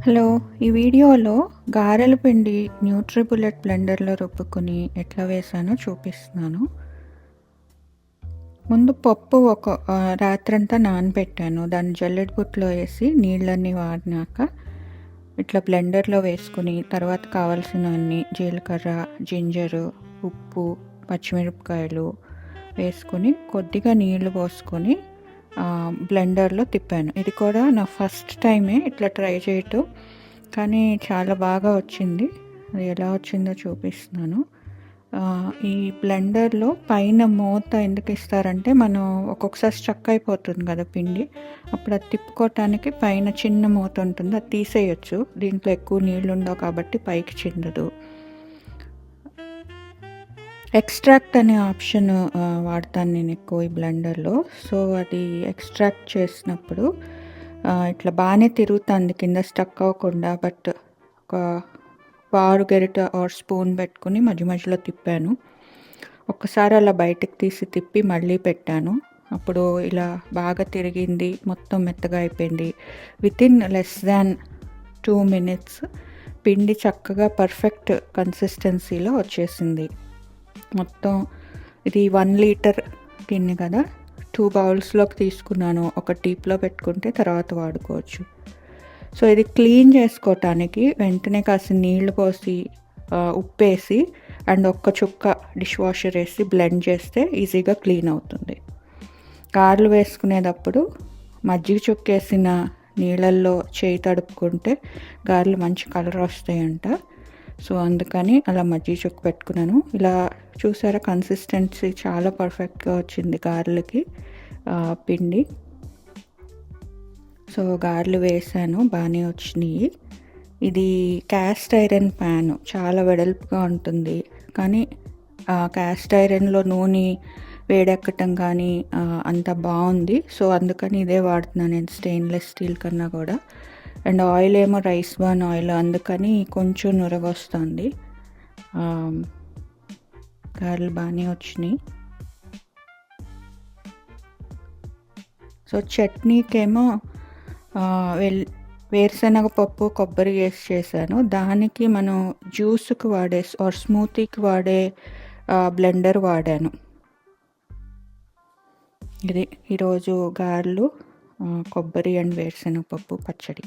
Hello! ఈ వీడియోలో గారెల పిండి న్యూట్రిబులెట్ బ్లెండర్‌లో రుబ్బుకొని ఎట్లా వేశానో చూపిస్తున్నాను. ముందు పప్పు రాత్రంతా నానబెట్టాను. దాన్ని జల్లెడ బుట్టలో వేసి నీళ్ళన్నీ వారినాక ఇట్లా బ్లెండర్‌లో వేసుకొని తర్వాత కావాల్సినవన్నీ జీలకర్ర, జింజరు, ఉప్పు, పచ్చిమిరపకాయలు వేసుకొని కొద్దిగా నీళ్లు పోసుకొని బ్లెండర్‌లో తిప్పాను. ఇది కూడా నా ఫస్ట్ టైమే ఇట్లా ట్రై చేయటం. కానీ చాలా బాగా వచ్చింది. అది ఎలా వచ్చిందో చూపిస్తున్నాను. ఈ బ్లెండర్‌లో పైన మూత ఎందుకు ఇస్తారంటే, మనం ఒక్కొక్కసారి స్ట్రక్ అయిపోతుంది కదా పిండి. అప్పుడు అది తిప్పుకోవటానికి పైన చిన్న మూత ఉంటుంది. అది తీసేయొచ్చు. దీంట్లో ఎక్కువ నీళ్ళు ఉండవు కాబట్టి పైకి చిందదు. ఎక్స్ట్రాక్ట్ అనే ఆప్షన్ వాడతాను నేను ఎక్కువ ఈ బ్లెండర్‌లో. సో, అది ఎక్స్ట్రాక్ట్ చేసినప్పుడు ఇట్లా బాగానే తిరుగుతుంది కింద స్టక్ అవ్వకుండా. బట్ ఒక పావు గరిటె ఆర్ స్పూన్ పెట్టుకుని మధ్య మధ్యలో తిప్పాను. ఒక్కసారి అలా బయటకు తీసి తిప్పి మళ్ళీ పెట్టాను. అప్పుడు ఇలా బాగా తిరిగింది, మొత్తం మెత్తగా అయిపోయింది. వితిన్ లెస్ దాన్ 2 మినిట్స్ పిండి చక్కగా పర్ఫెక్ట్ కన్సిస్టెన్సీలో వచ్చేసింది. మొత్తం ఇది 1 లీటర్ గిన్నె కదా, 2 బౌల్స్లోకి తీసుకున్నాను. ఒక టీప్లో పెట్టుకుంటే తర్వాత వాడుకోవచ్చు. సో, ఇది క్లీన్ చేసుకోవటానికి వెంటనే కాస్త నీళ్లు పోసి ఉప్పేసి అండ్ ఒక్క చుక్క డిష్ వాషర్ వేసి బ్లెండ్ చేస్తే ఈజీగా క్లీన్ అవుతుంది. గారెలు వేసుకునేటప్పుడు మజ్జిగ చుక్కేసిన నీళ్ళల్లో చేయి తడుపుకుంటే గారెలు మంచి కలర్ వస్తాయంట. సో, అందుకని అలా మజ్జిగ చుక్క పెట్టుకున్నాను. ఇలా చూసారా, కన్సిస్టెన్సీ చాలా పర్ఫెక్ట్గా వచ్చింది గారెలకి పిండి. సో, గారెలు వేసాను, బాగానే వచ్చినాయి. ఇది క్యాస్ట్ ఐరన్ ప్యాన్, చాలా వెడల్పుగా ఉంటుంది. కానీ క్యాస్ట్ ఐరన్లో నూనె వేడెక్కటం కానీ అంత బాగుంది. సో, అందుకని ఇదే వాడుతున్నాను నేను, స్టెయిన్లెస్ స్టీల్ కన్నా కూడా. అండ్ ఆయిల్ ఏమో రైస్ బాన్ ఆయిల్, అందుకని కొంచెం నురగొస్తుంది. గారెలు బాగానే వచ్చినాయి. సో, చట్నీకేమో వేరుశనగ పప్పు కొబ్బరి వేసి చేశాను. దానికి మనం జ్యూస్కి వాడే ఆర్ స్మూతీకి వాడే బ్లెండర్ వాడాను. ఇది ఈరోజు గారెలు, కొబ్బరి అండ్ వేరుశనగ పప్పు పచ్చడి.